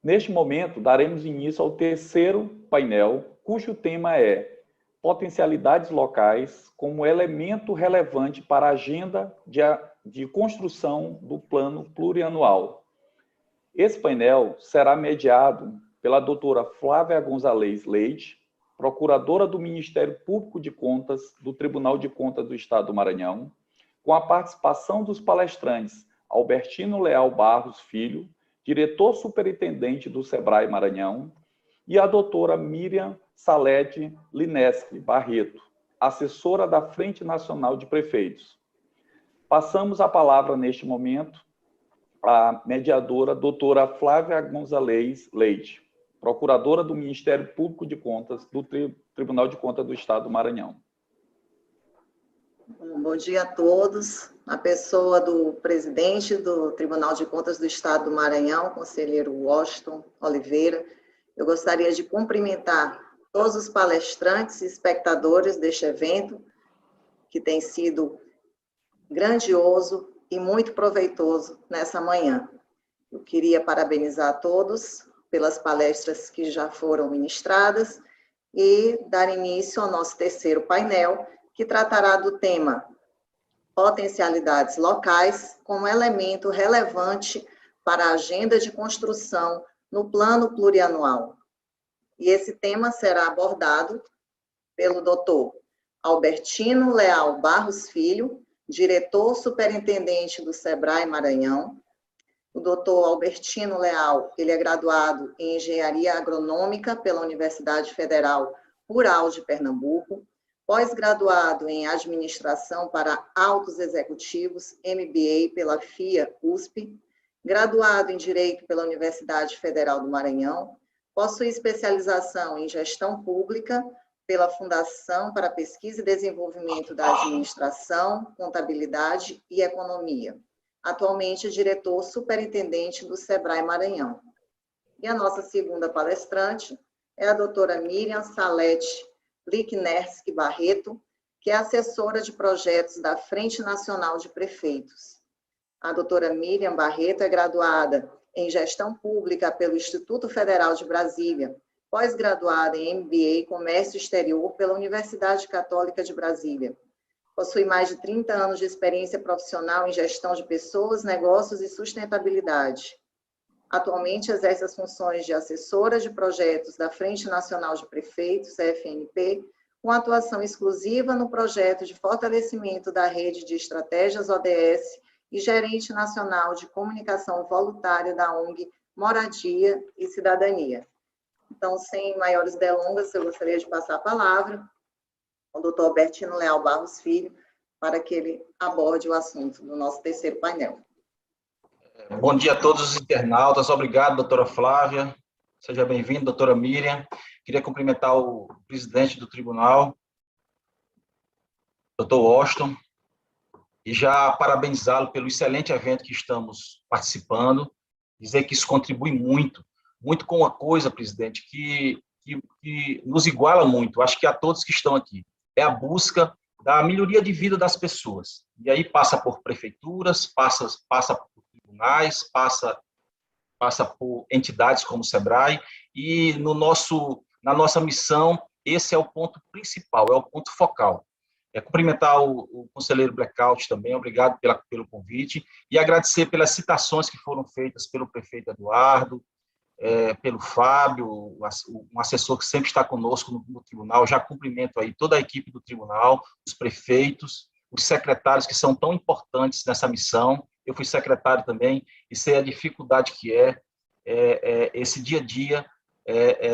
Neste momento, daremos início ao terceiro painel, cujo tema é potencialidades locais como elemento relevante para a agenda de construção do plano plurianual. Esse painel será mediado pela doutora Flávia Gonzalez Leite, procuradora do Ministério Público de Contas do Tribunal de Contas do Estado do Maranhão, com a participação dos palestrantes Albertino Leal Barros Filho, diretor superintendente do SEBRAE Maranhão, e a doutora Miriam Salete Lineschi Barreto, assessora da Frente Nacional de Prefeitos. Passamos a palavra, neste momento, à mediadora doutora Flávia Gonzalez Leite, procuradora do Ministério Público de Contas do Tribunal de Contas do Estado do Maranhão. Bom dia a todos. Na pessoa do presidente do Tribunal de Contas do Estado do Maranhão, conselheiro Washington Oliveira, eu gostaria de cumprimentar todos os palestrantes e espectadores deste evento, que tem sido grandioso e muito proveitoso nessa manhã. Eu queria parabenizar a todos pelas palestras que já foram ministradas e dar início ao nosso terceiro painel, que tratará do tema potencialidades locais como elemento relevante para a agenda de construção no plano plurianual. E esse tema será abordado pelo doutor Albertino Leal Barros Filho, diretor superintendente do SEBRAE Maranhão. O doutor Albertino Leal, ele é graduado em Engenharia Agronômica pela Universidade Federal Rural de Pernambuco, pós-graduado em Administração para Altos Executivos, MBA pela FIA-USP, graduado em Direito pela Universidade Federal do Maranhão, possui especialização em Gestão Pública pela Fundação para Pesquisa e Desenvolvimento da Administração, Contabilidade e Economia. Atualmente é diretor superintendente do SEBRAE Maranhão. E a nossa segunda palestrante é a doutora Miriam Salete Lineschi Barreto, que é assessora de projetos da Frente Nacional de Prefeitos. A doutora Miriam Barreto é graduada em Gestão Pública pelo Instituto Federal de Brasília, pós-graduada em MBA em Comércio Exterior pela Universidade Católica de Brasília. Possui mais de 30 anos de experiência profissional em gestão de pessoas, negócios e sustentabilidade. Atualmente exerce as funções de assessora de projetos da Frente Nacional de Prefeitos, FNP, com atuação exclusiva no projeto de fortalecimento da rede de estratégias ODS e gerente nacional de comunicação voluntária da ONG Moradia e Cidadania. Então, sem maiores delongas, eu gostaria de passar a palavra ao doutor Albertino Leal Barros Filho, para que ele aborde o assunto do nosso terceiro painel. Bom dia a todos os internautas. Obrigado, doutora Flávia. Seja bem-vindo, doutora Miriam. Queria cumprimentar o presidente do tribunal, doutor Washington, e já parabenizá-lo pelo excelente evento que estamos participando, dizer que isso contribui muito com uma coisa, presidente, que nos iguala muito, acho que a todos que estão aqui, é a busca da melhoria de vida das pessoas. E aí passa por prefeituras, passa por tribunais, passa por entidades como o SEBRAE, e na nossa missão, esse é o ponto principal, é o ponto focal. Cumprimentar o conselheiro Blackout também, obrigado pelo convite, e agradecer pelas citações que foram feitas pelo prefeito Eduardo, pelo Fábio, um assessor que sempre está conosco no tribunal. Já cumprimento aí toda a equipe do tribunal, os prefeitos, os secretários que são tão importantes nessa missão. Eu fui secretário também e sei a dificuldade que é esse dia a dia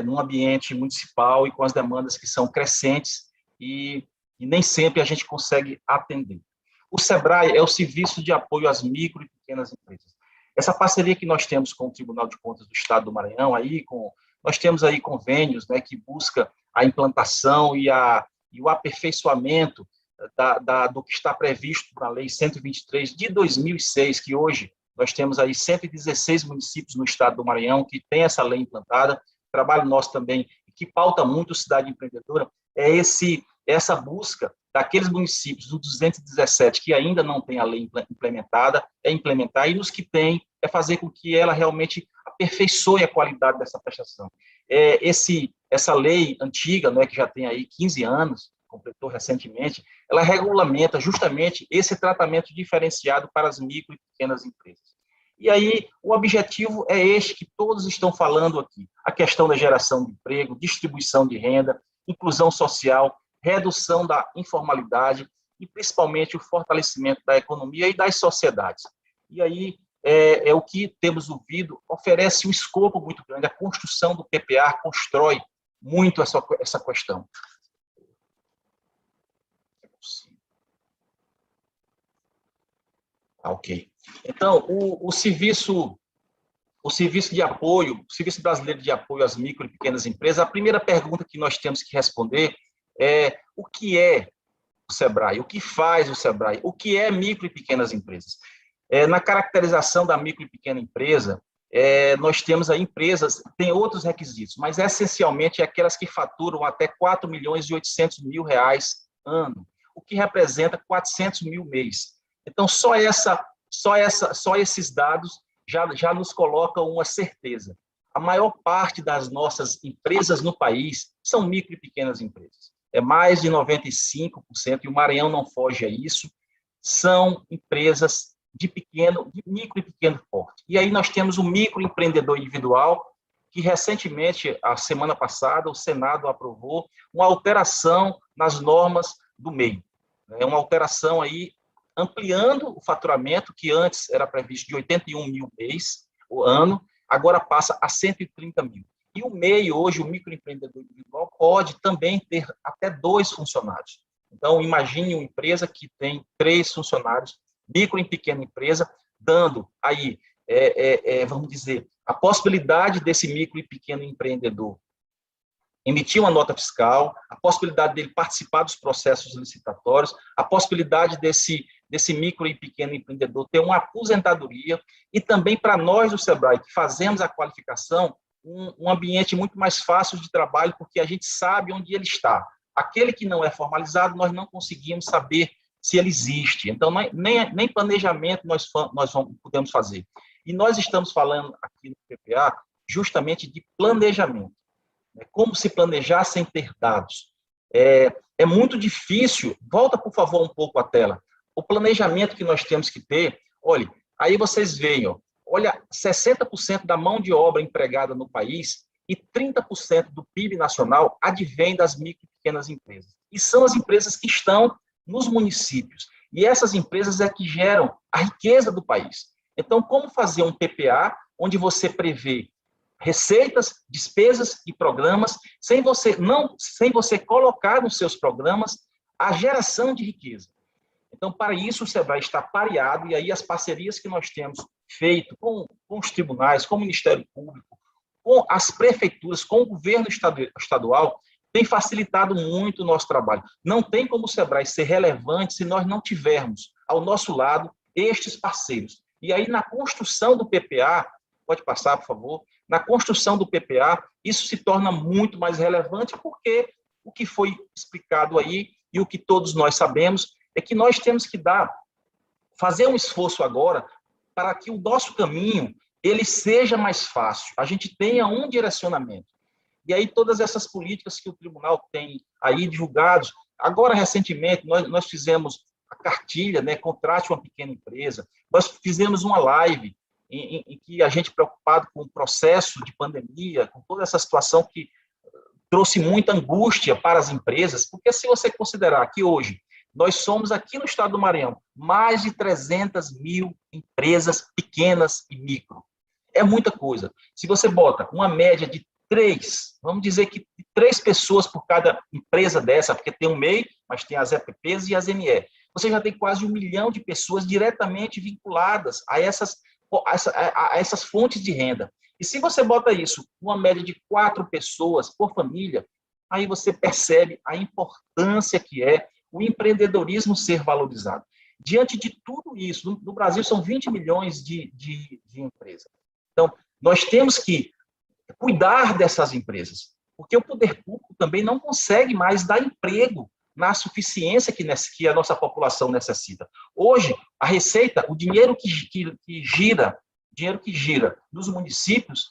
num ambiente municipal e com as demandas que são crescentes e nem sempre a gente consegue atender. O SEBRAE é o Serviço de Apoio às Micro e Pequenas Empresas. Essa parceria que nós temos com o Tribunal de Contas do Estado do Maranhão, nós temos aí convênios, né, que busca a implantação e o aperfeiçoamento do que está previsto na Lei 123 de 2006, que hoje nós temos aí 116 municípios no Estado do Maranhão que tem essa lei implantada. O trabalho nosso também, que pauta muito a Cidade Empreendedora, é essa busca daqueles municípios, dos 217, que ainda não tem a lei implementada, implementar, e nos que tem, fazer com que ela realmente aperfeiçoe a qualidade dessa prestação. Essa lei antiga, né, que já tem aí 15 anos, completou recentemente, ela regulamenta justamente esse tratamento diferenciado para as micro e pequenas empresas. E aí, o objetivo é este que todos estão falando aqui, a questão da geração de emprego, distribuição de renda, inclusão social, redução da informalidade e, principalmente, o fortalecimento da economia e das sociedades. E aí, é o que temos ouvido, oferece um escopo muito grande, a construção do PPA constrói muito essa questão. Ok. Então, o Serviço de Apoio, o Serviço Brasileiro de Apoio às Micro e Pequenas Empresas, a primeira pergunta que nós temos que responder é o que é o SEBRAE, o que faz o SEBRAE, o que é micro e pequenas empresas. Na caracterização da micro e pequena empresa, nós temos aí empresas, tem outros requisitos, mas essencialmente é aquelas que faturam até R$4.800.000 ano, o que representa 400 mil mês. Então, só esses dados já nos colocam uma certeza. A maior parte das nossas empresas no país são micro e pequenas empresas. É mais de 95%, e o Maranhão não foge a isso, são empresas de micro e pequeno porte. E aí nós temos o microempreendedor individual, que recentemente, a semana passada, o Senado aprovou uma alteração nas normas do MEI. É uma alteração aí ampliando o faturamento, que antes era previsto de 81 mil mês, o ano, agora passa a 130 mil. E o MEI, hoje, o microempreendedor individual, pode também ter até 2 funcionários. Então, imagine uma empresa que tem 3 funcionários, micro e pequena empresa, dando aí, vamos dizer, a possibilidade desse micro e pequeno empreendedor emitir uma nota fiscal, a possibilidade dele participar dos processos licitatórios, a possibilidade desse micro e pequeno empreendedor ter uma aposentadoria, e também para nós do SEBRAE, que fazemos a qualificação, um ambiente muito mais fácil de trabalho, porque a gente sabe onde ele está. Aquele que não é formalizado, nós não conseguimos saber se ele existe. Então, nem planejamento nós podemos fazer. E nós estamos falando aqui no PPA justamente de planejamento. Como se planejar sem ter dados. É muito difícil. Volta, por favor, um pouco a tela. O planejamento que nós temos que ter, olha, aí vocês veem, olha, 60% da mão de obra empregada no país e 30% do PIB nacional advém das micro e pequenas empresas. E são as empresas que estão nos municípios. E essas empresas é que geram a riqueza do país. Então, como fazer um PPA onde você prevê receitas, despesas e programas, sem você colocar nos seus programas a geração de riqueza. Então, para isso, o SEBRAE está pareado, e aí as parcerias que nós temos feito com os tribunais, com o Ministério Público, com as prefeituras, com o governo estadual, tem facilitado muito o nosso trabalho. Não tem como o SEBRAE ser relevante se nós não tivermos ao nosso lado estes parceiros. E aí, na construção do PPA, pode passar, por favor, na construção do PPA, isso se torna muito mais relevante, porque o que foi explicado aí, e o que todos nós sabemos, é que nós temos que fazer um esforço agora para que o nosso caminho ele seja mais fácil, a gente tenha um direcionamento. E aí todas essas políticas que o tribunal tem aí divulgados, agora recentemente nós fizemos a cartilha, né, contrate uma pequena empresa, nós fizemos uma live em que a gente, preocupado com o processo de pandemia, com toda essa situação que trouxe muita angústia para as empresas, porque se você considerar que hoje nós somos aqui no estado do Maranhão mais de 300 mil empresas pequenas e micro, é muita coisa. Se você bota uma média de 3, vamos dizer que 3 pessoas por cada empresa dessa, porque tem o MEI, mas tem as EPPs e as ME, você já tem quase 1 milhão de pessoas diretamente vinculadas a essas fontes de renda. E se você bota isso, uma média de 4 pessoas por família, aí você percebe a importância que é o empreendedorismo ser valorizado. Diante de tudo isso, no Brasil são 20 milhões de empresas. Então, nós temos que cuidar dessas empresas, porque o poder público também não consegue mais dar emprego na suficiência que a nossa população necessita. Hoje, a receita, o dinheiro que gira dinheiro que gira nos municípios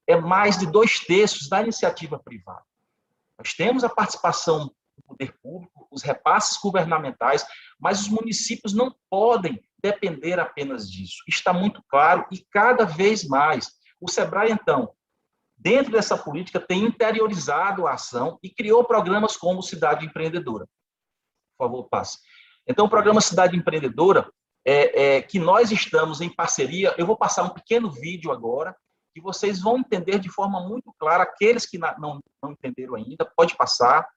é mais de 2/3 da iniciativa privada. Nós temos a participação do poder público, os repasses governamentais, mas os municípios não podem depender apenas disso. Está muito claro e cada vez mais. O SEBRAE, então, dentro dessa política, tem interiorizado a ação e criou programas como Cidade Empreendedora. Por favor, passe. Então, o programa Cidade Empreendedora, que nós estamos em parceria, eu vou passar um pequeno vídeo agora, que vocês vão entender de forma muito clara, aqueles que não entenderam ainda, pode passar.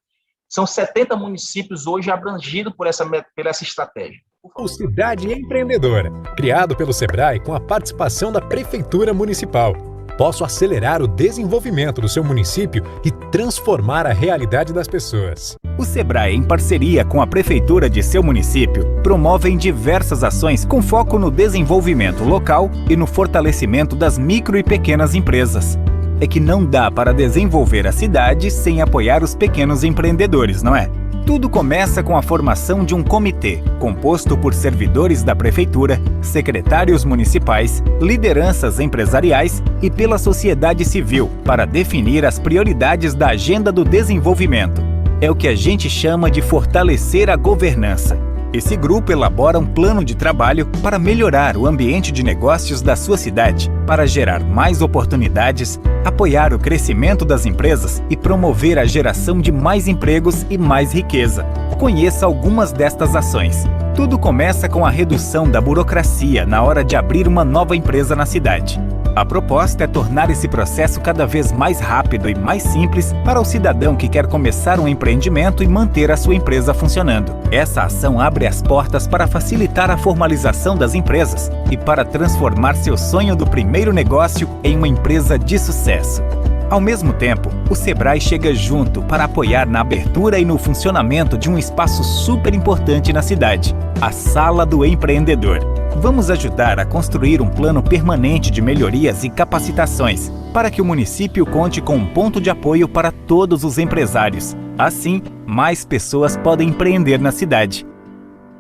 São 70 municípios hoje abrangidos por essa estratégia. O Cidade Empreendedora, criado pelo SEBRAE com a participação da Prefeitura Municipal. Posso acelerar o desenvolvimento do seu município e transformar a realidade das pessoas. O SEBRAE, em parceria com a Prefeitura de seu município, promovem diversas ações com foco no desenvolvimento local e no fortalecimento das micro e pequenas empresas. É que não dá para desenvolver a cidade sem apoiar os pequenos empreendedores, não é? Tudo começa com a formação de um comitê, composto por servidores da prefeitura, secretários municipais, lideranças empresariais e pela sociedade civil, para definir as prioridades da agenda do desenvolvimento. É o que a gente chama de fortalecer a governança. Esse grupo elabora um plano de trabalho para melhorar o ambiente de negócios da sua cidade, para gerar mais oportunidades, apoiar o crescimento das empresas e promover a geração de mais empregos e mais riqueza. Conheça algumas destas ações. Tudo começa com a redução da burocracia na hora de abrir uma nova empresa na cidade. A proposta é tornar esse processo cada vez mais rápido e mais simples para o cidadão que quer começar um empreendimento e manter a sua empresa funcionando. Essa ação abre as portas para facilitar a formalização das empresas e para transformar seu sonho do primeiro negócio em uma empresa de sucesso. Ao mesmo tempo, o SEBRAE chega junto para apoiar na abertura e no funcionamento de um espaço super importante na cidade, a Sala do Empreendedor. Vamos ajudar a construir um plano permanente de melhorias e capacitações, para que o município conte com um ponto de apoio para todos os empresários. Assim, mais pessoas podem empreender na cidade.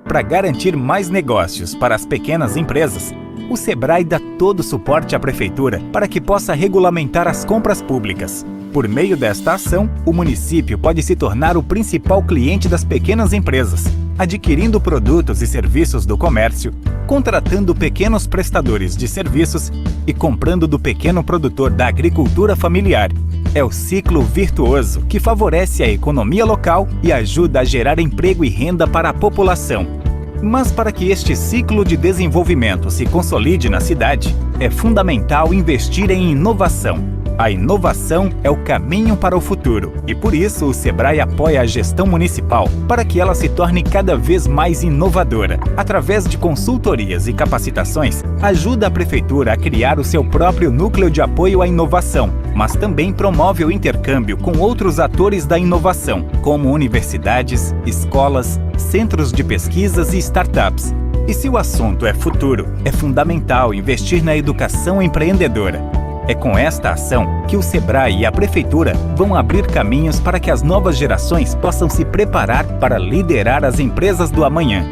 Para garantir mais negócios para as pequenas empresas, o SEBRAE dá todo o suporte à Prefeitura para que possa regulamentar as compras públicas. Por meio desta ação, o município pode se tornar o principal cliente das pequenas empresas, adquirindo produtos e serviços do comércio, contratando pequenos prestadores de serviços e comprando do pequeno produtor da agricultura familiar. É o ciclo virtuoso que favorece a economia local e ajuda a gerar emprego e renda para a população. Mas para que este ciclo de desenvolvimento se consolide na cidade, é fundamental investir em inovação. A inovação é o caminho para o futuro e por isso o SEBRAE apoia a gestão municipal para que ela se torne cada vez mais inovadora. Através de consultorias e capacitações, ajuda a Prefeitura a criar o seu próprio núcleo de apoio à inovação, mas também promove o intercâmbio com outros atores da inovação, como universidades, escolas, centros de pesquisas e startups. E se o assunto é futuro, é fundamental investir na educação empreendedora. É com esta ação que o SEBRAE e a Prefeitura vão abrir caminhos para que as novas gerações possam se preparar para liderar as empresas do amanhã.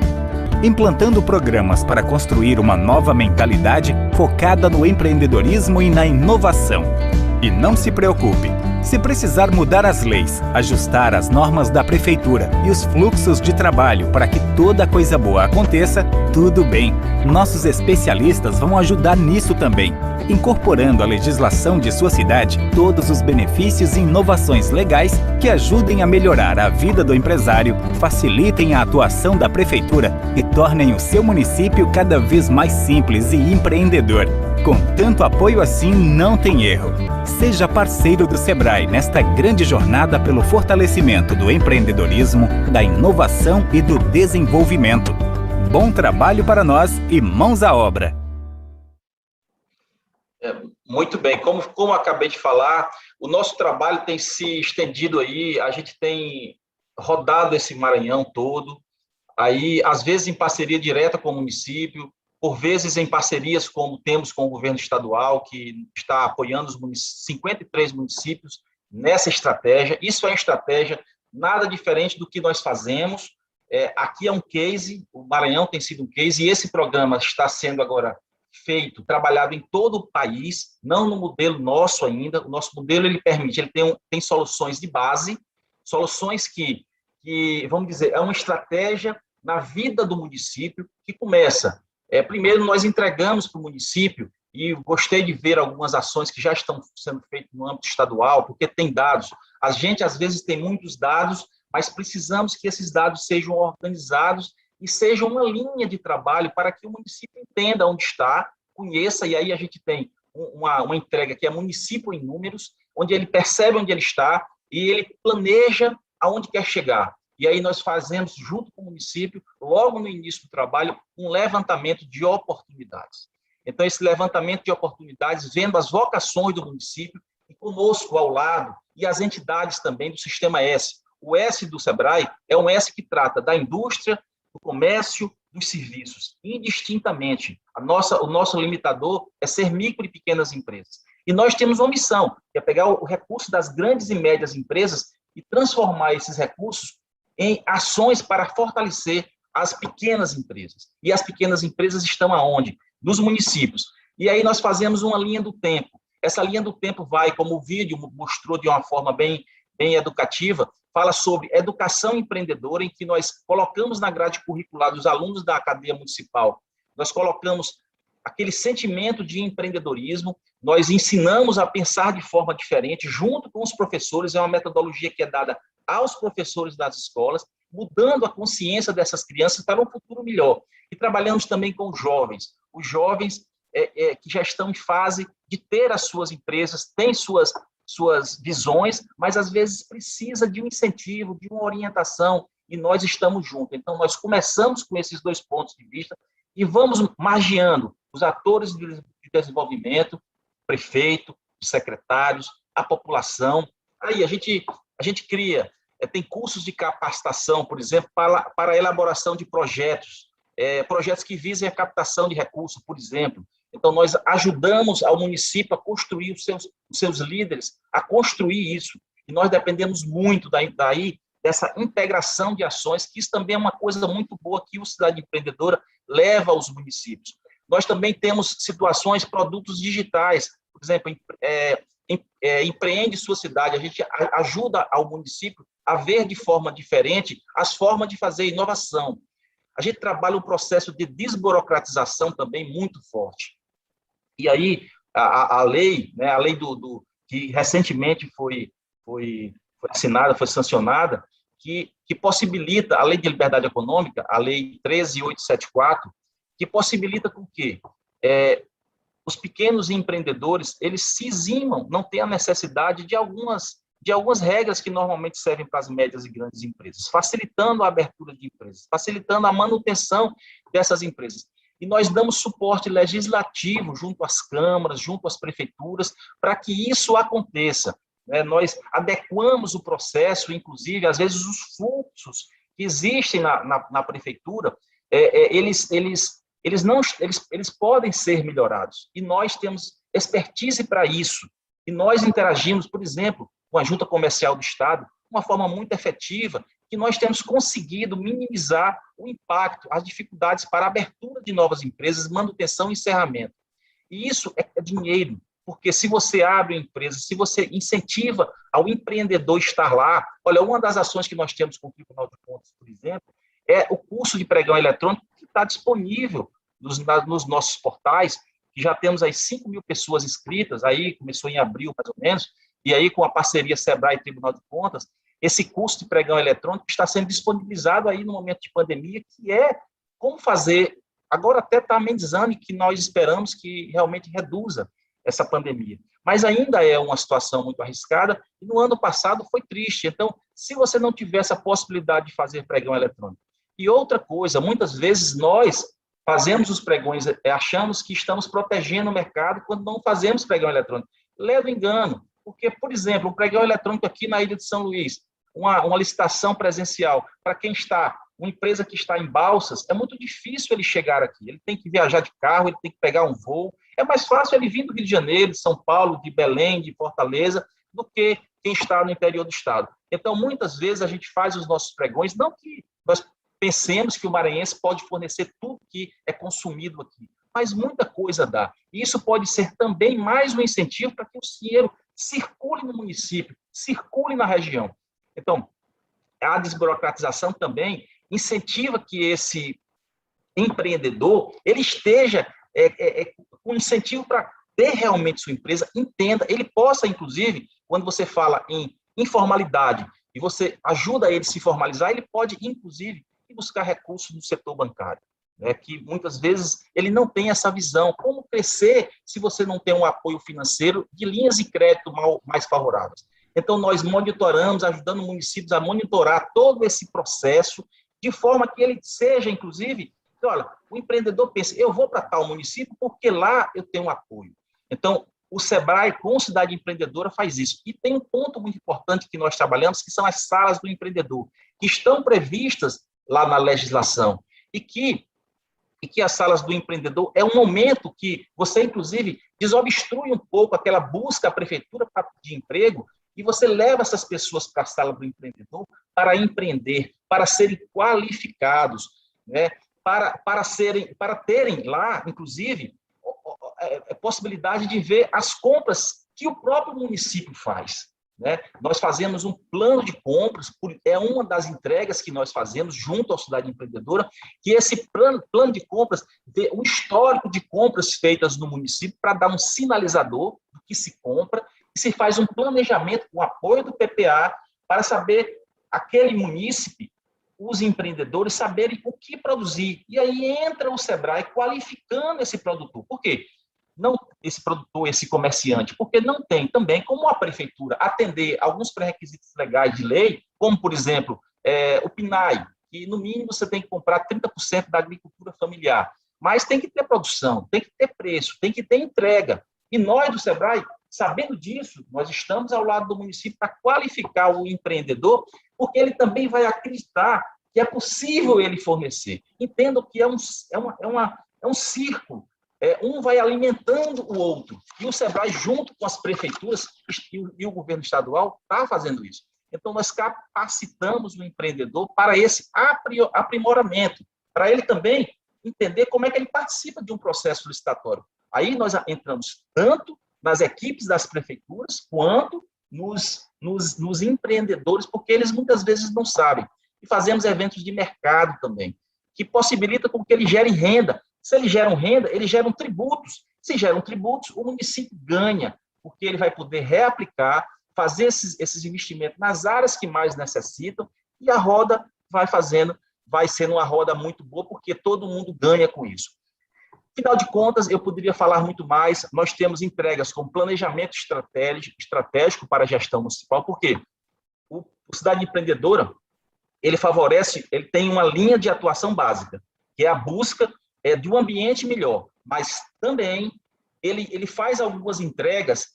Implantando programas para construir uma nova mentalidade focada no empreendedorismo e na inovação. E não se preocupe, se precisar mudar as leis, ajustar as normas da Prefeitura e os fluxos de trabalho para que toda coisa boa aconteça, tudo bem. Nossos especialistas vão ajudar nisso também, incorporando à legislação de sua cidade todos os benefícios e inovações legais que ajudem a melhorar a vida do empresário, facilitem a atuação da Prefeitura e tornem o seu município cada vez mais simples e empreendedor. Com tanto apoio assim, não tem erro. Seja parceiro do SEBRAE nesta grande jornada pelo fortalecimento do empreendedorismo, da inovação e do desenvolvimento. Bom trabalho para nós e mãos à obra! Muito bem, como acabei de falar, o nosso trabalho tem se estendido aí, a gente tem rodado esse Maranhão todo, aí às vezes em parceria direta com o município, por vezes em parcerias como temos com o governo estadual, que está apoiando os 53 municípios nessa estratégia. Isso é uma estratégia nada diferente do que nós fazemos. Aqui é um case, o Maranhão tem sido um case, e esse programa está sendo agora feito, trabalhado em todo o país, não no modelo nosso ainda. O nosso modelo, ele permite, ele tem soluções de base, soluções que, vamos dizer, é uma estratégia na vida do município que começa. Primeiro, nós entregamos para o município, e gostei de ver algumas ações que já estão sendo feitas no âmbito estadual, porque tem dados. A gente, às vezes, tem muitos dados, mas precisamos que esses dados sejam organizados e sejam uma linha de trabalho para que o município entenda onde está, conheça, e aí a gente tem uma entrega que é município em números, onde ele percebe onde ele está e ele planeja aonde quer chegar. E aí nós fazemos, junto com o município, logo no início do trabalho, um levantamento de oportunidades. Então, esse levantamento de oportunidades, vendo as vocações do município, e conosco ao lado, e as entidades também do Sistema S. O S do SEBRAE é um S que trata da indústria, do comércio, dos serviços, indistintamente. O nosso limitador é ser micro e pequenas empresas. E nós temos uma missão, que é pegar o recurso das grandes e médias empresas e transformar esses recursos em ações para fortalecer as pequenas empresas. E as pequenas empresas estão aonde? Nos municípios. E aí nós fazemos uma linha do tempo. Essa linha do tempo vai, como o vídeo mostrou de uma forma bem educativa, fala sobre educação empreendedora, em que nós colocamos na grade curricular dos alunos da cadeia municipal, nós colocamos aquele sentimento de empreendedorismo, nós ensinamos a pensar de forma diferente, junto com os professores, é uma metodologia que é dada aos professores das escolas, mudando a consciência dessas crianças para um futuro melhor. E trabalhamos também com os jovens que já estão em fase de ter as suas empresas, têm suas visões, mas às vezes precisa de um incentivo, de uma orientação, e nós estamos juntos. Então, nós começamos com esses dois pontos de vista e vamos margeando os atores de desenvolvimento, prefeito, os secretários, a população. Aí a gente cria, tem cursos de capacitação, por exemplo, para a elaboração de projetos que visem a captação de recursos, por exemplo. Então, nós ajudamos ao município a construir os seus líderes, a construir isso. E nós dependemos muito dessa integração de ações, que isso também é uma coisa muito boa que o Cidade Empreendedora leva aos municípios. Nós também temos situações, produtos digitais, por exemplo, empreende sua cidade, a gente ajuda ao município a ver de forma diferente as formas de fazer inovação. A gente trabalha um processo de desburocratização também muito forte. E aí, a lei, né, a lei que recentemente foi assinada, foi sancionada, que possibilita, a Lei de Liberdade Econômica, a Lei 13.874, que possibilita com que os pequenos empreendedores, eles se eximam, não tem a necessidade de algumas regras que normalmente servem para as médias e grandes empresas, facilitando a abertura de empresas, facilitando a manutenção dessas empresas. E nós damos suporte legislativo junto às câmaras, junto às prefeituras, para que isso aconteça. Nós adequamos o processo, inclusive, às vezes os fluxos que existem na prefeitura, eles podem ser melhorados. E nós temos expertise para isso. E nós interagimos, por exemplo, com a Junta Comercial do Estado, de uma forma muito efetiva, que nós temos conseguido minimizar o impacto, as dificuldades para a abertura de novas empresas, manutenção e encerramento. E isso é dinheiro, porque se você abre uma empresa, se você incentiva ao empreendedor estar lá, olha, uma das ações que nós temos com o Tribunal de Contas, por exemplo, é o curso de pregão eletrônico que está disponível nos nossos portais, que já temos aí 5.000 pessoas inscritas, aí começou em abril, mais ou menos, e aí com a parceria SEBRAE e Tribunal de Contas, esse curso de pregão eletrônico está sendo disponibilizado aí no momento de pandemia, que é como fazer, agora até está amenizando, e que nós esperamos que realmente reduza essa pandemia. Mas ainda é uma situação muito arriscada, e no ano passado foi triste. Então, se você não tiver essa possibilidade de fazer pregão eletrônico. E outra coisa, muitas vezes nós fazemos os pregões, achamos que estamos protegendo o mercado quando não fazemos pregão eletrônico. Leva engano, porque, por exemplo, o pregão eletrônico aqui na Ilha de São Luís, uma licitação presencial, para quem está, uma empresa que está em Balsas, é muito difícil ele chegar aqui. Ele tem que viajar de carro, ele tem que pegar um voo. É mais fácil ele vir do Rio de Janeiro, de São Paulo, de Belém, de Fortaleza, do que quem está no interior do estado. Então, muitas vezes, a gente faz os nossos pregões, não que nós pensemos que o maranhense pode fornecer tudo que é consumido aqui, mas muita coisa dá. E isso pode ser também mais um incentivo para que o dinheiro circule no município, circule na região. Então, a desburocratização também incentiva que esse empreendedor ele esteja com incentivo para ter realmente sua empresa, entenda, ele possa, inclusive, quando você fala em informalidade e você ajuda ele a se formalizar, ele pode, inclusive, buscar recursos no setor bancário, né, que muitas vezes ele não tem essa visão. Como crescer se você não tem um apoio financeiro de linhas de crédito mais favoráveis? Então, nós monitoramos, ajudando municípios a monitorar todo esse processo, de forma que ele seja, inclusive, olha, o empreendedor pensa, eu vou para tal município porque lá eu tenho um apoio. Então, o SEBRAE, com Cidade Empreendedora, faz isso. E tem um ponto muito importante que nós trabalhamos, que são as salas do empreendedor, que estão previstas lá na legislação, e que as salas do empreendedor é um momento que você, inclusive, desobstrui um pouco aquela busca à prefeitura de emprego, e você leva essas pessoas para a sala do empreendedor para empreender, para serem qualificados, né? para terem lá, inclusive, a possibilidade de ver as compras que o próprio município faz, né? Nós fazemos um plano de compras, é uma das entregas que nós fazemos junto à Cidade Empreendedora, que esse plano de compras vê um histórico de compras feitas no município para dar um sinalizador do que se compra, e se faz um planejamento com o apoio do PPA para saber aquele munícipe, os empreendedores saberem o que produzir. E aí entra o SEBRAE qualificando esse produtor. Por quê? Não esse produtor, esse comerciante, porque não tem também como a prefeitura atender alguns pré-requisitos legais de lei, como, por exemplo, o PNAE, que no mínimo você tem que comprar 30% da agricultura familiar, mas tem que ter produção, tem que ter preço, tem que ter entrega. E nós do SEBRAE, sabendo disso, nós estamos ao lado do município para qualificar o empreendedor, porque ele também vai acreditar que é possível ele fornecer. Entendam que é um círculo. Um vai alimentando o outro. E o SEBRAE, junto com as prefeituras e o governo estadual, está fazendo isso. Então, nós capacitamos o empreendedor para esse aprimoramento, para ele também entender como é que ele participa de um processo licitatório. Aí nós entramos tanto nas equipes das prefeituras, quanto nos empreendedores, porque eles muitas vezes não sabem. E fazemos eventos de mercado também, que possibilita com que eles gerem renda. Se eles geram renda, eles geram tributos. Se geram tributos, o município ganha, porque ele vai poder reaplicar, fazer esses investimentos nas áreas que mais necessitam, e a roda vai sendo uma roda muito boa, porque todo mundo ganha com isso. Afinal de contas, eu poderia falar muito mais. Nós temos entregas com planejamento estratégico para a gestão municipal, porque o Cidade Empreendedora, ele tem uma linha de atuação básica, que é a busca de um ambiente melhor, mas também ele faz algumas entregas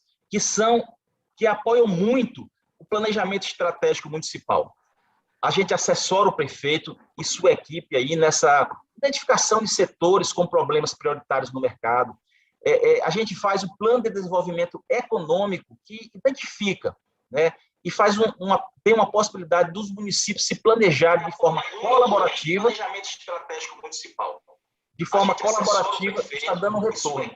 que apoiam muito o planejamento estratégico municipal. A gente assessora o prefeito e sua equipe aí nessa identificação de setores com problemas prioritários no mercado. A gente faz um plano de desenvolvimento econômico que identifica, né, e tem uma possibilidade dos municípios se planejarem de forma colaborativa. Planejamento estratégico municipal. De forma colaborativa, está dando um retorno.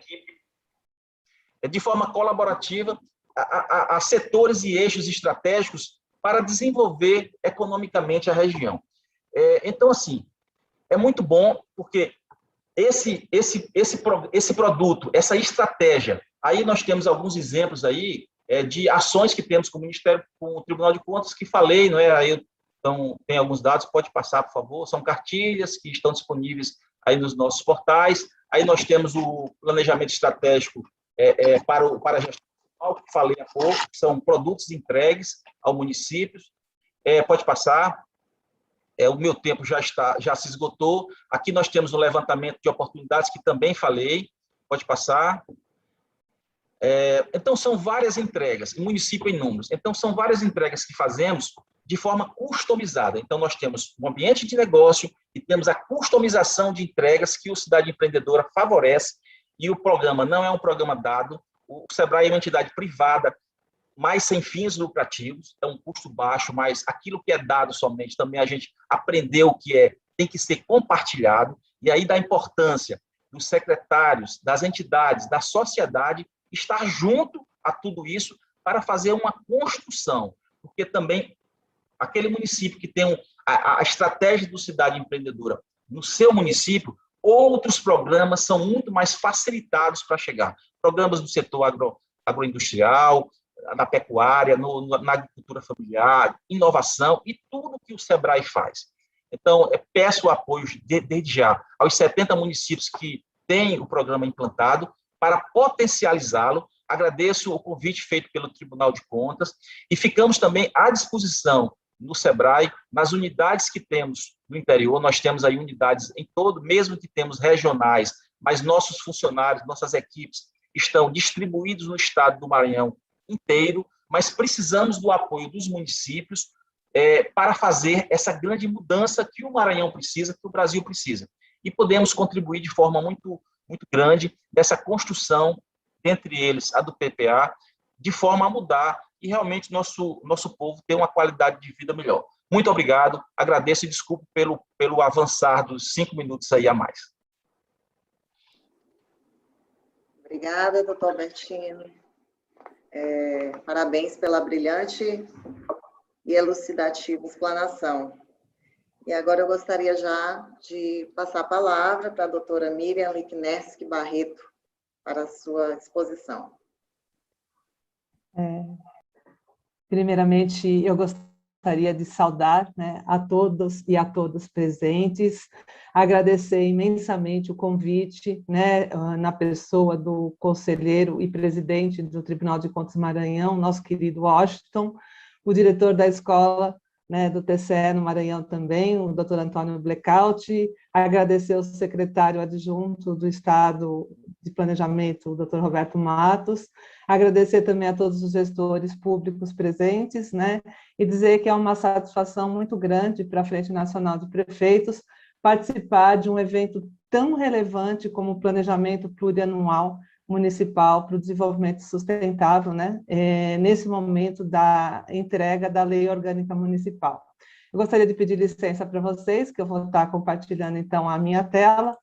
De forma colaborativa, a setores e eixos estratégicos para desenvolver economicamente a região. Então, assim, é muito bom, porque esse produto, essa estratégia, aí nós temos alguns exemplos aí de ações que temos com o Ministério, com o Tribunal de Contas, que falei, não é? Aí, então, tem alguns dados, pode passar, por favor, são cartilhas que estão disponíveis aí nos nossos portais. Aí nós temos o planejamento estratégico para a gestão municipal, que falei há pouco, que são produtos entregues ao município. Pode passar. O meu tempo já se esgotou. Aqui nós temos o levantamento de oportunidades, que também falei. Pode passar. Então, são várias entregas, município em números. Então, são várias entregas que fazemos de forma customizada. Então, nós temos um ambiente de negócio e temos a customização de entregas que o Cidade Empreendedora favorece, e o programa não é um programa dado. O SEBRAE é uma entidade privada, mas sem fins lucrativos, é um custo baixo, mas aquilo que é dado somente, também a gente aprendeu que tem que ser compartilhado, e aí da importância dos secretários, das entidades, da sociedade, estar junto a tudo isso para fazer uma construção, porque também aquele município que tem a estratégia do Cidade Empreendedora no seu município, outros programas são muito mais facilitados para chegar. Programas do setor agroindustrial, na pecuária, na agricultura familiar, inovação e tudo que o SEBRAE faz. Então, peço o apoio desde já aos 70 municípios que têm o programa implantado para potencializá-lo. Agradeço o convite feito pelo Tribunal de Contas e ficamos também à disposição no SEBRAE, nas unidades que temos no interior. Nós temos aí unidades em todo, mesmo que temos regionais, mas nossos funcionários, nossas equipes estão distribuídos no estado do Maranhão inteiro, mas precisamos do apoio dos municípios para fazer essa grande mudança que o Maranhão precisa, que o Brasil precisa. E podemos contribuir de forma muito, muito grande nessa construção, dentre eles a do PPA, de forma a mudar e realmente nosso povo ter uma qualidade de vida melhor. Muito obrigado, agradeço e desculpe pelo avançar dos 5 minutos aí a mais. Obrigada, doutor Albertino. Parabéns pela brilhante e elucidativa explanação. E agora eu gostaria já de passar a palavra para a doutora Miriam Licknerski Barreto para a sua exposição. Primeiramente, eu gostaria de saudar, né, a todos e a todas presentes, agradecer imensamente o convite, né, na pessoa do conselheiro e presidente do Tribunal de Contas Maranhão, nosso querido Washington, o diretor da escola, né, do TCE no Maranhão também, o doutor Antônio Blackout, agradecer ao secretário adjunto do Estado de Planejamento, o doutor Roberto Matos, agradecer também a todos os gestores públicos presentes, né, e dizer que é uma satisfação muito grande para a Frente Nacional de Prefeitos participar de um evento tão relevante como o Planejamento Plurianual Municipal para o Desenvolvimento Sustentável, né, nesse momento da entrega da Lei Orgânica Municipal. Eu gostaria de pedir licença para vocês, que eu vou estar compartilhando, então, a minha tela.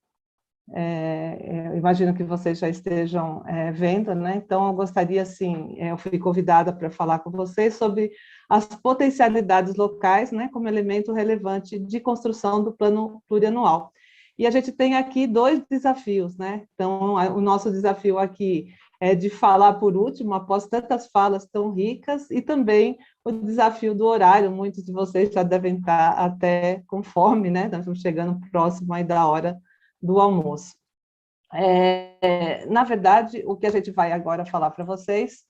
Eu imagino que vocês já estejam vendo, né? Então, eu gostaria, assim, eu fui convidada para falar com vocês sobre as potencialidades locais, né, como elemento relevante de construção do plano plurianual. E a gente tem aqui 2 desafios, né? Então, o nosso desafio aqui é de falar por último, após tantas falas tão ricas, e também o desafio do horário. Muitos de vocês já devem estar até com fome, né? Nós estamos chegando próximo aí da hora do almoço. Na verdade, o que a gente vai agora falar para vocês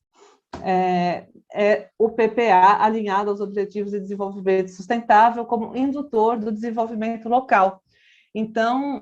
é o PPA alinhado aos Objetivos de Desenvolvimento Sustentável como indutor do desenvolvimento local. Então,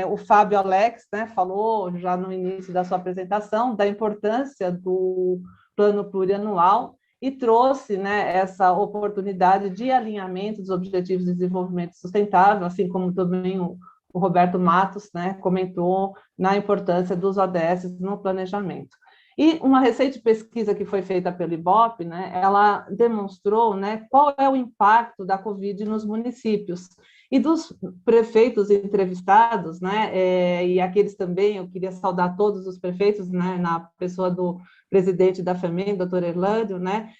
o Fábio Alex, né, falou já no início da sua apresentação da importância do plano plurianual e trouxe, né, essa oportunidade de alinhamento dos Objetivos de Desenvolvimento Sustentável, assim como também o Roberto Matos, né, comentou na importância dos ODS no planejamento. E uma recente pesquisa que foi feita pelo IBOP, né, ela demonstrou, né, qual é o impacto da Covid nos municípios. E dos prefeitos entrevistados, né, e aqueles também, eu queria saudar todos os prefeitos, né, na pessoa do presidente da FEMEN, doutor Erlândio, né,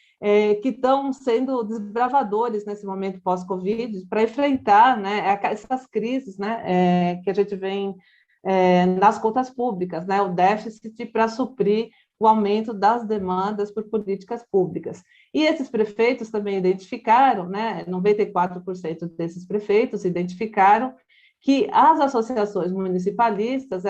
que estão sendo desbravadores nesse momento pós-Covid para enfrentar, né, essas crises, né, que a gente vem nas contas públicas, né, o déficit para suprir o aumento das demandas por políticas públicas. E esses prefeitos também identificaram, né, 94% desses prefeitos identificaram que as associações municipalistas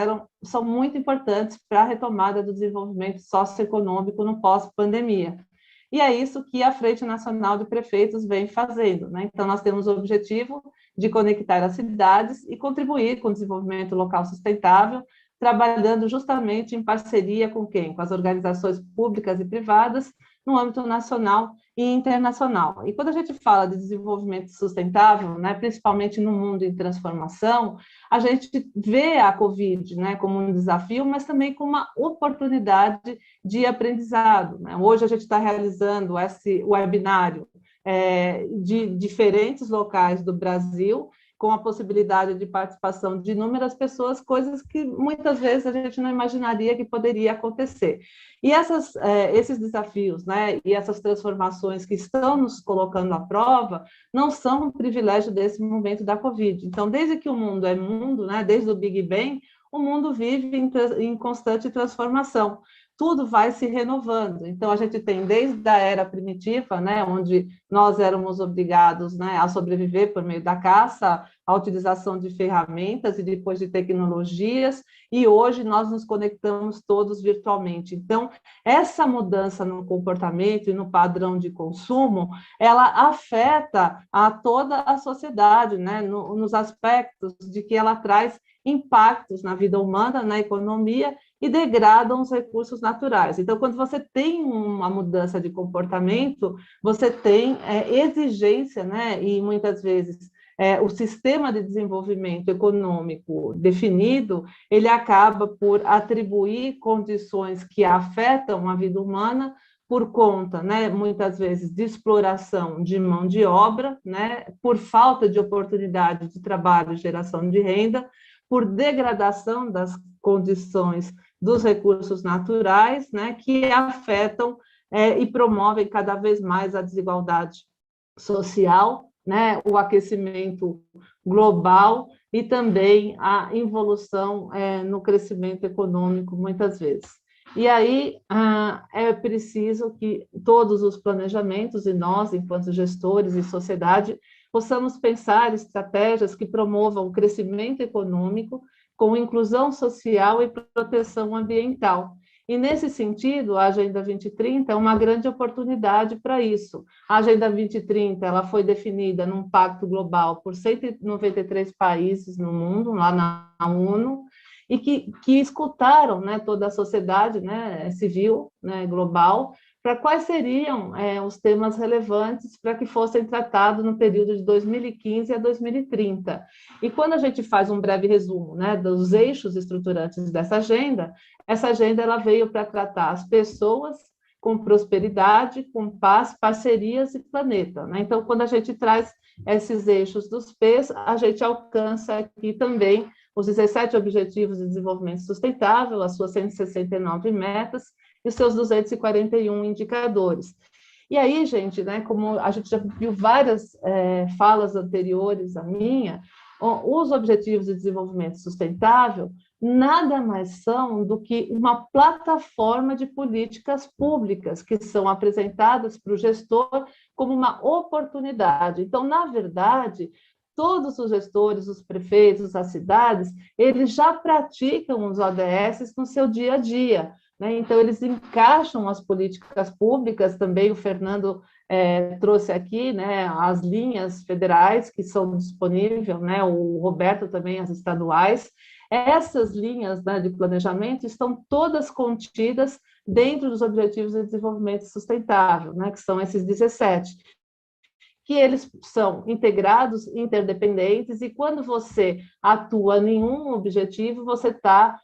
são muito importantes para a retomada do desenvolvimento socioeconômico no pós-pandemia. E é isso que a Frente Nacional de Prefeitos vem fazendo, né? Então, nós temos o objetivo de conectar as cidades e contribuir com o desenvolvimento local sustentável, trabalhando justamente em parceria com quem? Com as organizações públicas e privadas, no âmbito nacional e internacional. E quando a gente fala de desenvolvimento sustentável, né, principalmente no mundo em transformação, a gente vê a Covid, né, como um desafio, mas também como uma oportunidade de aprendizado, né? Hoje a gente está realizando esse webinário de diferentes locais do Brasil, com a possibilidade de participação de inúmeras pessoas, coisas que muitas vezes a gente não imaginaria que poderia acontecer. E esses desafios, né, e essas transformações que estão nos colocando à prova, não são um privilégio desse momento da Covid. Então, desde que o mundo é mundo, né, desde o Big Bang, o mundo vive em constante transformação. Tudo vai se renovando. Então, a gente tem desde a era primitiva, né, onde nós éramos obrigados, né, a sobreviver por meio da caça, a utilização de ferramentas e depois de tecnologias, e hoje nós nos conectamos todos virtualmente. Então, essa mudança no comportamento e no padrão de consumo, ela afeta a toda a sociedade, né, nos aspectos de que ela traz impactos na vida humana, na economia, e degradam os recursos naturais. Então, quando você tem uma mudança de comportamento, você tem exigência, né? E muitas vezes o sistema de desenvolvimento econômico definido, ele acaba por atribuir condições que afetam a vida humana por conta, né, muitas vezes, de exploração de mão de obra, né, por falta de oportunidade de trabalho e geração de renda, por degradação das condições dos recursos naturais, né, que afetam e promovem cada vez mais a desigualdade social, né, o aquecimento global e também a involução no crescimento econômico, muitas vezes. E aí é preciso que todos os planejamentos, e nós, enquanto gestores e sociedade, possamos pensar estratégias que promovam o crescimento econômico com inclusão social e proteção ambiental. E, nesse sentido, a Agenda 2030 é uma grande oportunidade para isso. A Agenda 2030 ela foi definida num pacto global por 193 países no mundo, lá na ONU, e que escutaram, né, toda a sociedade, né, civil, né, global, para quais seriam os temas relevantes para que fossem tratados no período de 2015 a 2030. E quando a gente faz um breve resumo, né, dos eixos estruturantes dessa agenda, essa agenda ela veio para tratar as pessoas com prosperidade, com paz, parcerias e planeta, né? Então, quando a gente traz esses eixos dos P's, a gente alcança aqui também os 17 Objetivos de Desenvolvimento Sustentável, as suas 169 metas, e os seus 241 indicadores. E aí, gente, né, como a gente já viu várias falas anteriores à minha, os Objetivos de Desenvolvimento Sustentável nada mais são do que uma plataforma de políticas públicas que são apresentadas para o gestor como uma oportunidade. Então, na verdade, todos os gestores, os prefeitos, as cidades, eles já praticam os ODS no seu dia a dia, né? Então, eles encaixam as políticas públicas, também o Fernando trouxe aqui, né, as linhas federais que são disponíveis, né, o Roberto também, as estaduais. Essas linhas, né, de planejamento estão todas contidas dentro dos Objetivos de Desenvolvimento Sustentável, né, que são esses 17, que eles são integrados, interdependentes, e quando você atua em um objetivo, você está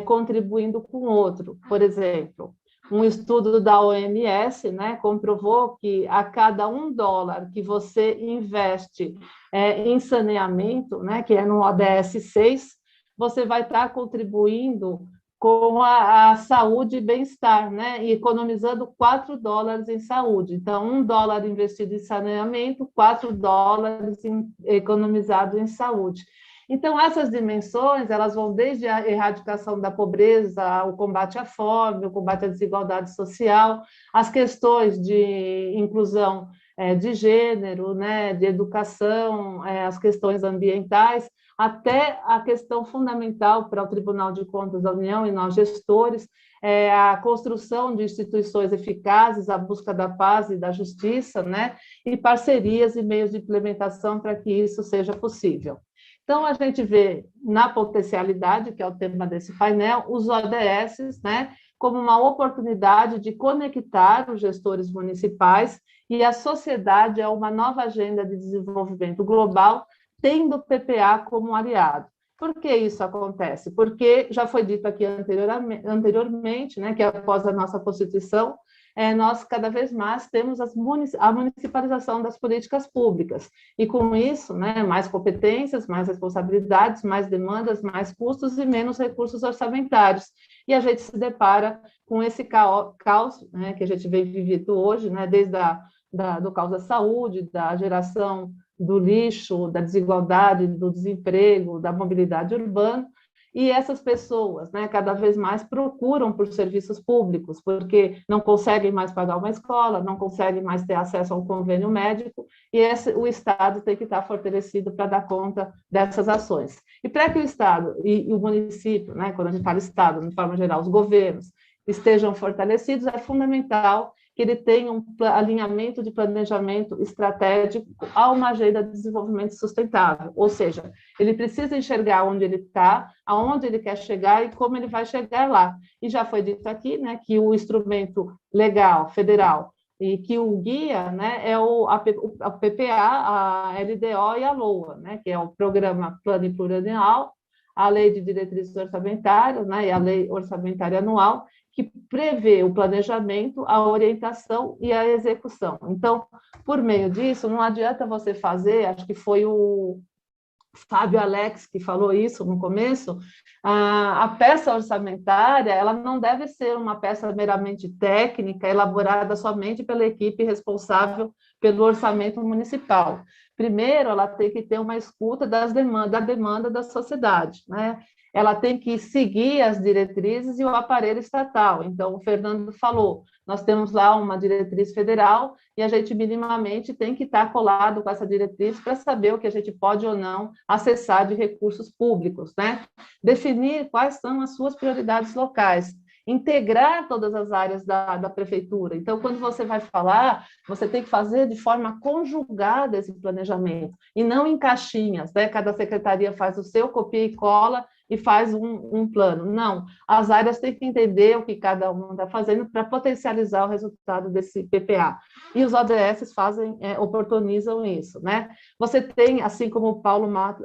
contribuindo com outro. Por exemplo, um estudo da OMS, né, comprovou que a cada $1 que você investe em saneamento, né, que é no ODS 6, você vai estar contribuindo com a saúde e bem-estar, né, e economizando $4 em saúde. Então, $1 investido em saneamento, $4 economizado em saúde. Então, essas dimensões, elas vão desde a erradicação da pobreza, o combate à fome, o combate à desigualdade social, as questões de inclusão de gênero, né, de educação, as questões ambientais, até a questão fundamental para o Tribunal de Contas da União e nós gestores, a construção de instituições eficazes, a busca da paz e da justiça, né, e parcerias e meios de implementação para que isso seja possível. Então, a gente vê na potencialidade, que é o tema desse painel, os ODS, né, como uma oportunidade de conectar os gestores municipais e a sociedade a uma nova agenda de desenvolvimento global, tendo o PPA como aliado. Por que isso acontece? Porque já foi dito aqui anteriormente, né, que após a nossa Constituição, nós cada vez mais temos a municipalização das políticas públicas, e com isso, né, mais competências, mais responsabilidades, mais demandas, mais custos e menos recursos orçamentários, e a gente se depara com esse caos, né, que a gente vem vivendo hoje, né, desde do caos da saúde, da geração do lixo, da desigualdade, do desemprego, da mobilidade urbana, e essas pessoas, né, cada vez mais procuram por serviços públicos, porque não conseguem mais pagar uma escola, não conseguem mais ter acesso a um convênio médico, e o Estado tem que estar fortalecido para dar conta dessas ações. E para que o Estado e o município, né, quando a gente fala Estado, de forma geral, os governos, estejam fortalecidos, é fundamental que ele tenha um alinhamento de planejamento estratégico a uma agenda de desenvolvimento sustentável, ou seja, ele precisa enxergar onde ele está, aonde ele quer chegar e como ele vai chegar lá. E já foi dito aqui, né, que o instrumento legal, federal, e que o guia, né, é a PPA, a LDO e a LOA, né, que é o Programa Plano Plurianual, a Lei de Diretrizes Orçamentárias, né, e a Lei Orçamentária Anual, que prevê o planejamento, a orientação e a execução. Então, por meio disso, não adianta você fazer, acho que foi o Fábio Alex que falou isso no começo, a peça orçamentária, ela não deve ser uma peça meramente técnica, elaborada somente pela equipe responsável pelo orçamento municipal. Primeiro, ela tem que ter uma escuta da demanda da sociedade, né? Ela tem que seguir as diretrizes e o aparelho estatal. Então, o Fernando falou, nós temos lá uma diretriz federal e a gente minimamente tem que estar colado com essa diretriz para saber o que a gente pode ou não acessar de recursos públicos, né? Definir quais são as suas prioridades locais, integrar todas as áreas da prefeitura. Então, quando você vai falar, você tem que fazer de forma conjugada esse planejamento, e não em caixinhas, né? Cada secretaria faz o seu, copia e cola, e faz um plano. Não, as áreas têm que entender o que cada uma está fazendo para potencializar o resultado desse PPA. E os ODS oportunizam isso, né? Você tem, assim como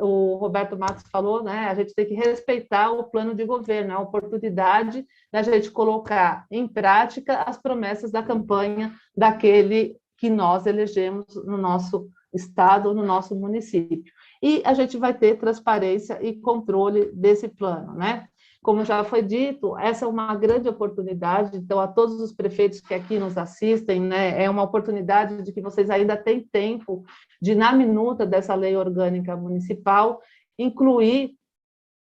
o Roberto Matos falou, né? A gente tem que respeitar o plano de governo, a oportunidade da gente colocar em prática as promessas da campanha daquele que nós elegemos no nosso estado, no nosso município. E a gente vai ter transparência e controle desse plano, né? Como já foi dito, essa é uma grande oportunidade, então, a todos os prefeitos que aqui nos assistem, né, é uma oportunidade de que vocês ainda têm tempo de, na minuta dessa lei orgânica municipal, incluir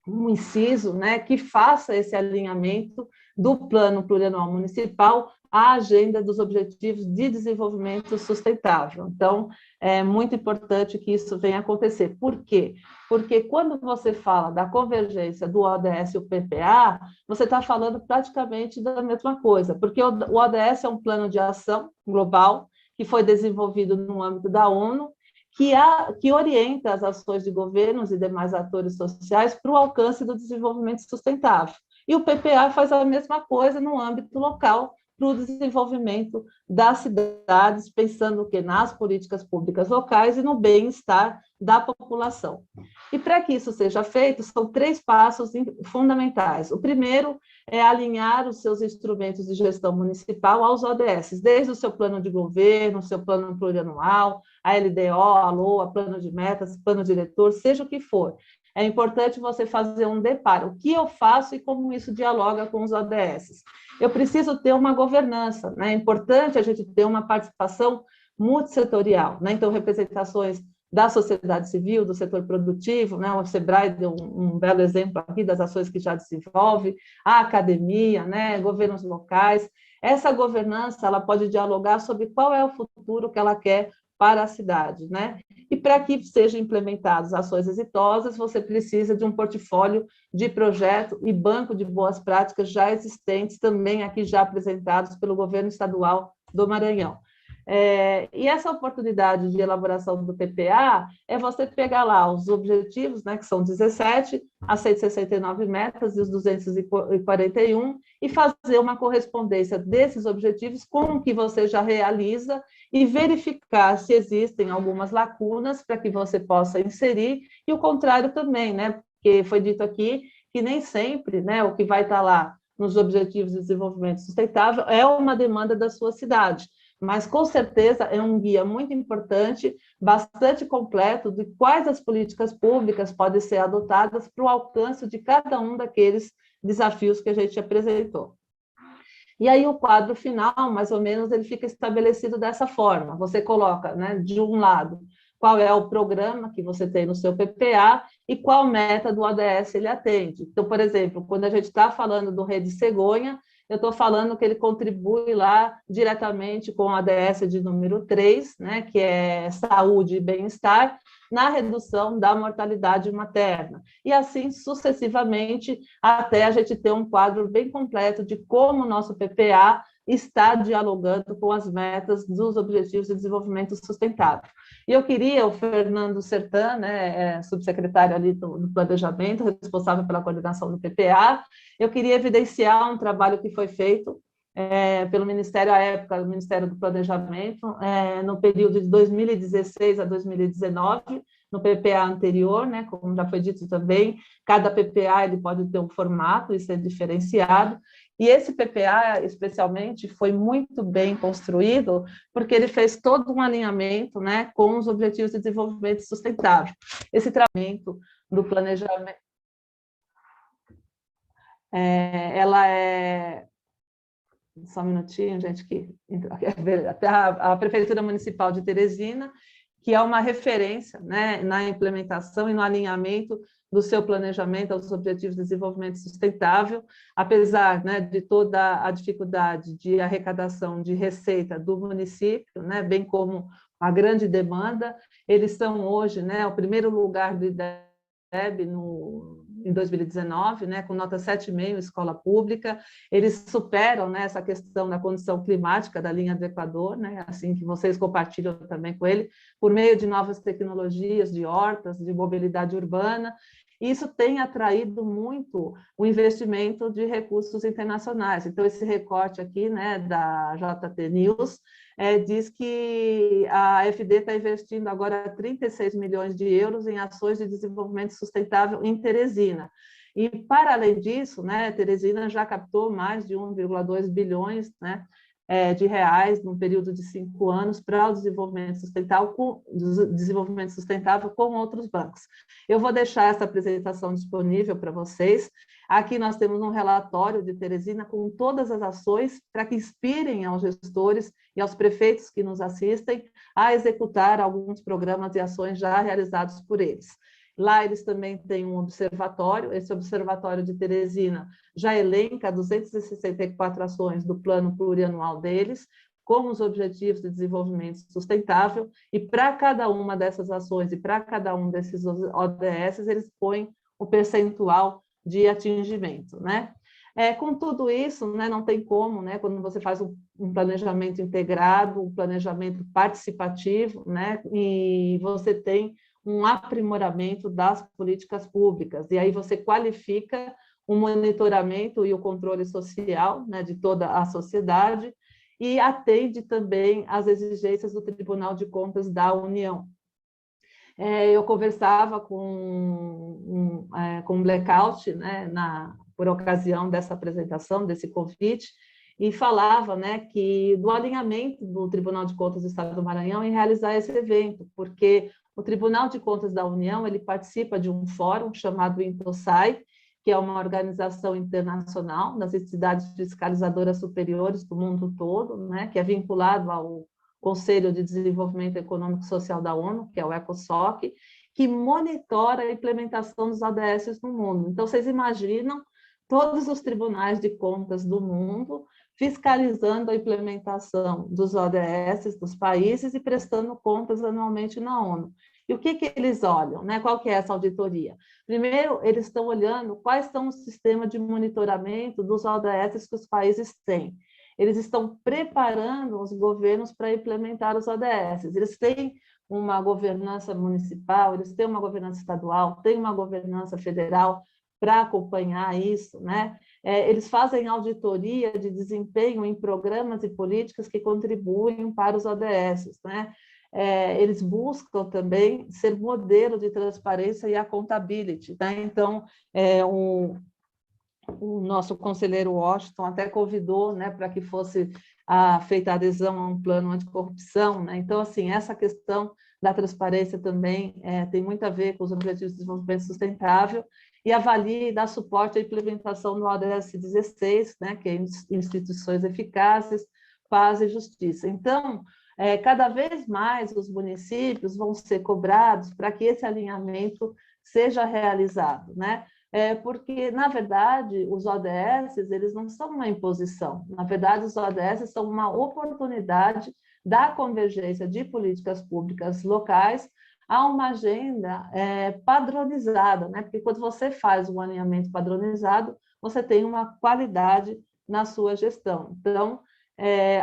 um inciso, né, que faça esse alinhamento do Plano Plurianual Municipal à agenda dos Objetivos de Desenvolvimento Sustentável. Então, é muito importante que isso venha acontecer. Por quê? Porque quando você fala da convergência do ODS e o PPA, você está falando praticamente da mesma coisa, porque o ODS é um plano de ação global que foi desenvolvido no âmbito da ONU, que orienta as ações de governos e demais atores sociais para o alcance do desenvolvimento sustentável. E o PPA faz a mesma coisa no âmbito local, para o desenvolvimento das cidades, pensando o quê? Nas políticas públicas locais e no bem-estar da população. E para que isso seja feito, são 3 passos fundamentais. O primeiro é alinhar os seus instrumentos de gestão municipal aos ODS, desde o seu plano de governo, o seu plano plurianual, a LDO, a LOA, plano de metas, plano diretor, seja o que for. É importante você fazer um deparo. O que eu faço e como isso dialoga com os ODS? Eu preciso ter uma governança, né? É importante a gente ter uma participação multissetorial, né? Então, representações da sociedade civil, do setor produtivo, né? O Sebrae deu um belo exemplo aqui das ações que já desenvolve, a academia, né? Governos locais. Essa governança, ela pode dialogar sobre qual é o futuro que ela quer para a cidade, né? E para que sejam implementadas ações exitosas, você precisa de um portfólio de projeto e banco de boas práticas já existentes, também aqui já apresentados pelo governo estadual do Maranhão. E essa oportunidade de elaboração do PPA é você pegar lá os objetivos, né, que são 17, as 169 metas e os 241, e fazer uma correspondência desses objetivos com o que você já realiza e verificar se existem algumas lacunas para que você possa inserir, e o contrário também, né, porque foi dito aqui que nem sempre, né, o que vai estar lá nos Objetivos de Desenvolvimento Sustentável é uma demanda da sua cidade, mas com certeza é um guia muito importante, bastante completo, de quais as políticas públicas podem ser adotadas para o alcance de cada um daqueles desafios que a gente apresentou. E aí o quadro final, mais ou menos, ele fica estabelecido dessa forma. Você coloca, né, de um lado, qual é o programa que você tem no seu PPA e qual meta do ODS ele atende. Então, por exemplo, quando a gente está falando do Rede Cegonha, eu estou falando que ele contribui lá diretamente com o ODS de número 3, né, que é saúde e bem-estar, na redução da mortalidade materna. E assim sucessivamente, até a gente ter um quadro bem completo de como o nosso PPA está dialogando com as metas dos Objetivos de Desenvolvimento Sustentável. E eu queria, o Fernando Sertan, né, subsecretário ali do Planejamento, responsável pela coordenação do PPA, eu queria evidenciar um trabalho que foi feito pelo Ministério, à época, o Ministério do Planejamento, no período de 2016 a 2019, no PPA anterior, né, como já foi dito também, cada PPA ele pode ter um formato e ser diferenciado, e esse PPA, especialmente, foi muito bem construído, porque ele fez todo um alinhamento, né, com os Objetivos de Desenvolvimento Sustentável. Esse tratamento do planejamento, ela é... Só um minutinho, gente, que a Prefeitura Municipal de Teresina, que é uma referência, né, na implementação e no alinhamento do seu planejamento aos Objetivos de Desenvolvimento Sustentável, apesar, né, de toda a dificuldade de arrecadação de receita do município, né, bem como a grande demanda, eles são hoje, né, o primeiro lugar do IDEB em 2019, né, com nota 7,5 escola pública, eles superam, né, essa questão da condição climática da linha do Equador, né, assim que vocês compartilham também com ele, por meio de novas tecnologias de hortas, de mobilidade urbana. Isso tem atraído muito o investimento de recursos internacionais. Então, esse recorte aqui, né, da JT News, diz que a FD está investindo agora 36 milhões de euros em ações de desenvolvimento sustentável em Teresina. E, para além disso, né, Teresina já captou mais de 1,2 bilhões, né, de reais num período de 5 anos para o desenvolvimento sustentável com outros bancos. Eu vou deixar essa apresentação disponível para vocês. Aqui nós temos um relatório de Teresina com todas as ações para que inspirem aos gestores e aos prefeitos que nos assistem a executar alguns programas e ações já realizados por eles. Lá eles também têm um observatório, esse observatório de Teresina já elenca 264 ações do plano plurianual deles, com os Objetivos de Desenvolvimento Sustentável, e para cada uma dessas ações e para cada um desses ODS, eles põem o percentual de atingimento, né? Com tudo isso, né, não tem como, né, quando você faz um planejamento integrado, um planejamento participativo, né, e você tem um aprimoramento das políticas públicas, e aí você qualifica o monitoramento e o controle social, né, de toda a sociedade, e atende também às exigências do Tribunal de Contas da União. Eu conversava com um blackout, né, por ocasião dessa apresentação, desse convite, e falava, né, que do alinhamento do Tribunal de Contas do Estado do Maranhão em realizar esse evento, porque o Tribunal de Contas da União ele participa de um fórum chamado INTOSAI, que é uma organização internacional das entidades fiscalizadoras superiores do mundo todo, né, que é vinculado ao Conselho de Desenvolvimento Econômico e Social da ONU, que é o ECOSOC, que monitora a implementação dos ODS no mundo. Então, vocês imaginam todos os tribunais de contas do mundo fiscalizando a implementação dos ODS dos países e prestando contas anualmente na ONU. E o que eles olham, né? Qual que é essa auditoria? Primeiro, eles estão olhando quais são os sistemas de monitoramento dos ODS que os países têm. Eles estão preparando os governos para implementar os ODS. Eles têm uma governança municipal, eles têm uma governança estadual, têm uma governança federal para acompanhar isso, né? Eles fazem auditoria de desempenho em programas e políticas que contribuem para os ODS, né? Eles buscam também ser modelo de transparência e accountability, tá? Então, o nosso conselheiro Washington até convidou, né, para que fosse feita a adesão a um plano anticorrupção, né? Então, assim, essa questão da transparência também tem muito a ver com os Objetivos de Desenvolvimento Sustentável e avalia e dá suporte à implementação do ODS 16, né, que é Instituições Eficazes, Paz e Justiça. Então, cada vez mais os municípios vão ser cobrados para que esse alinhamento seja realizado, né? Porque, na verdade, os ODS, eles não são uma imposição. Na verdade, os ODS são uma oportunidade da convergência de políticas públicas locais a uma agenda padronizada, né? Porque quando você faz um alinhamento padronizado, você tem uma qualidade na sua gestão. Então,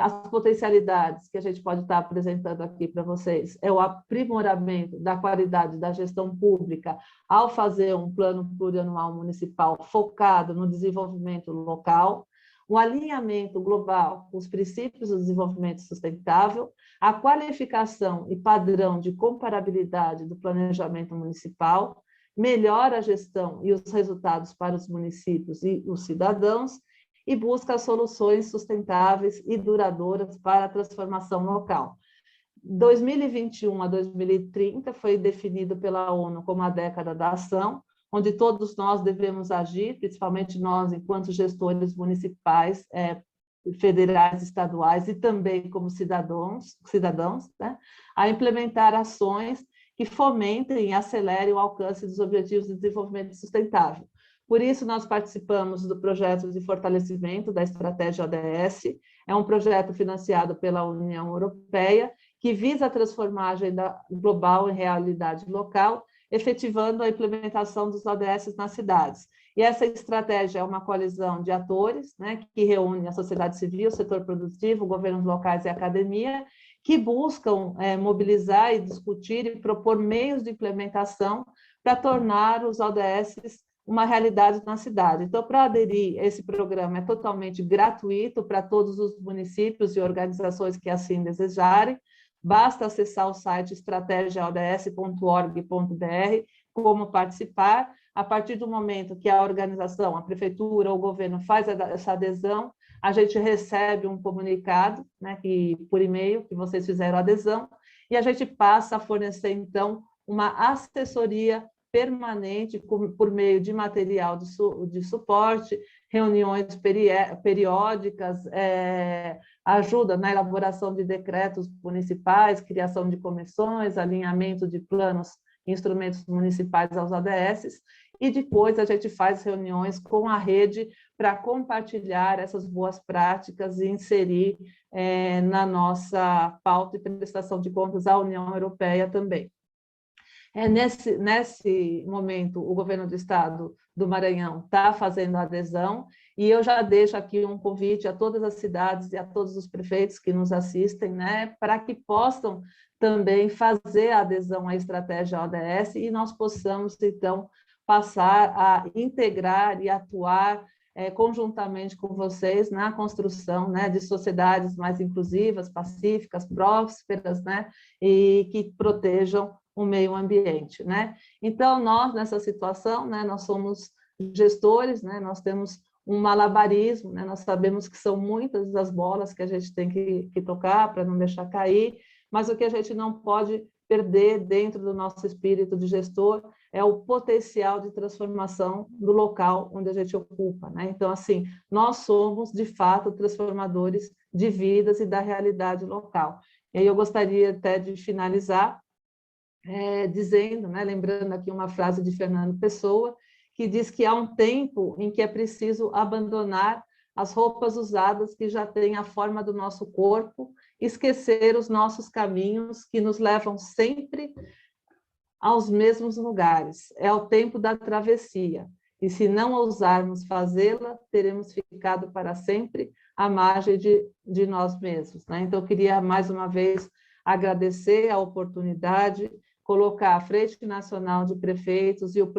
as potencialidades que a gente pode estar apresentando aqui para vocês é o aprimoramento da qualidade da gestão pública ao fazer um plano plurianual municipal focado no desenvolvimento local, o alinhamento global com os princípios do desenvolvimento sustentável, a qualificação e padrão de comparabilidade do planejamento municipal, melhora a gestão e os resultados para os municípios e os cidadãos, e busca soluções sustentáveis e duradouras para a transformação local. 2021 a 2030 foi definido pela ONU como a década da ação, onde todos nós devemos agir, principalmente nós, enquanto gestores municipais, federais, estaduais e também como cidadãos, né, a implementar ações que fomentem e acelerem o alcance dos Objetivos de Desenvolvimento Sustentável. Por isso, nós participamos do projeto de fortalecimento da estratégia ODS, é um projeto financiado pela União Europeia, que visa transformar a agenda global em realidade local, efetivando a implementação dos ODS nas cidades. E essa estratégia é uma coalizão de atores, né, que reúne a sociedade civil, o setor produtivo, governos locais e academia, que buscam mobilizar e discutir e propor meios de implementação para tornar os ODS uma realidade na cidade. Então, para aderir a esse programa é totalmente gratuito para todos os municípios e organizações que assim desejarem. Basta acessar o site estrategiaods.org.br como participar. A partir do momento que a organização, a prefeitura ou o governo faz essa adesão, a gente recebe um comunicado, né, por e-mail, que vocês fizeram adesão, e a gente passa a fornecer, então, uma assessoria permanente por meio de material de suporte, reuniões periódicas, ajuda na elaboração de decretos municipais, criação de comissões, alinhamento de planos e instrumentos municipais aos ODS, e depois a gente faz reuniões com a rede para compartilhar essas boas práticas e inserir na nossa pauta e prestação de contas à União Europeia também. Nesse momento, o governo do estado do Maranhão está fazendo a adesão, e eu já deixo aqui um convite a todas as cidades e a todos os prefeitos que nos assistem, né, para que possam também fazer a adesão à estratégia ODS e nós possamos, então, passar a integrar e atuar conjuntamente com vocês na construção, né, de sociedades mais inclusivas, pacíficas, prósperas, né, e que protejam o meio ambiente, né? Então, nós, nessa situação, né, nós somos gestores, né, nós temos um malabarismo, né, nós sabemos que são muitas as bolas que a gente tem que tocar para não deixar cair, mas o que a gente não pode perder dentro do nosso espírito de gestor é o potencial de transformação do local onde a gente ocupa, né? Então, assim, nós somos, de fato, transformadores de vidas e da realidade local. E aí eu gostaria até de finalizar dizendo, né, lembrando aqui uma frase de Fernando Pessoa, que diz que há um tempo em que é preciso abandonar as roupas usadas que já têm a forma do nosso corpo, esquecer os nossos caminhos que nos levam sempre aos mesmos lugares. É o tempo da travessia, e se não ousarmos fazê-la, teremos ficado para sempre à margem de nós mesmos, né? Então, eu queria mais uma vez agradecer a oportunidade, colocar a Frente Nacional de Prefeitos e o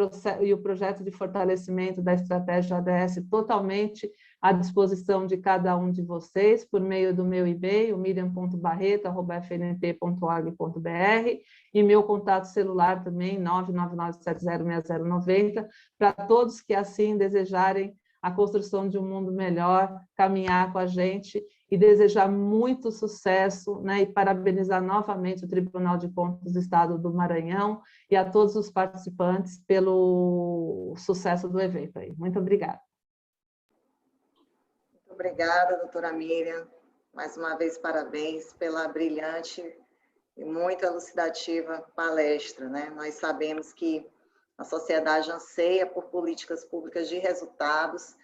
projeto de fortalecimento da estratégia ODS totalmente à disposição de cada um de vocês, por meio do meu e-mail, miriam.barreto@fnp.org.br, e meu contato celular também, 999706090, para todos que assim desejarem a construção de um mundo melhor, caminhar com a gente e desejar muito sucesso, né, e parabenizar novamente o Tribunal de Contas do Estado do Maranhão e a todos os participantes pelo sucesso do evento aí. Muito obrigada. Muito obrigada, doutora Miriam. Mais uma vez, parabéns pela brilhante e muito elucidativa palestra, né? Nós sabemos que a sociedade anseia por políticas públicas de resultados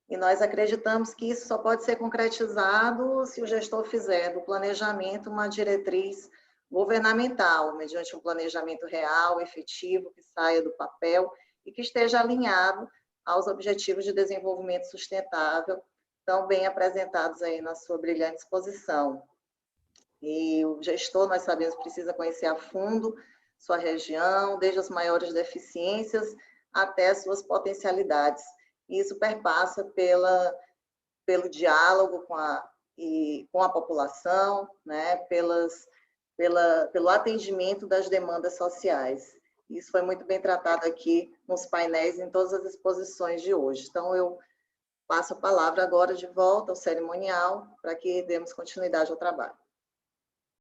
e nós acreditamos que isso só pode ser concretizado se o gestor fizer do planejamento uma diretriz governamental, mediante um planejamento real, efetivo, que saia do papel e que esteja alinhado aos objetivos de desenvolvimento sustentável, tão bem apresentados aí na sua brilhante exposição. E o gestor, nós sabemos, precisa conhecer a fundo sua região, desde as maiores deficiências até as suas potencialidades. E isso perpassa pelo diálogo com a população, né? Pelo atendimento das demandas sociais. Isso foi muito bem tratado aqui nos painéis, em todas as exposições de hoje. Então, eu passo a palavra agora de volta ao cerimonial, para que demos continuidade ao trabalho.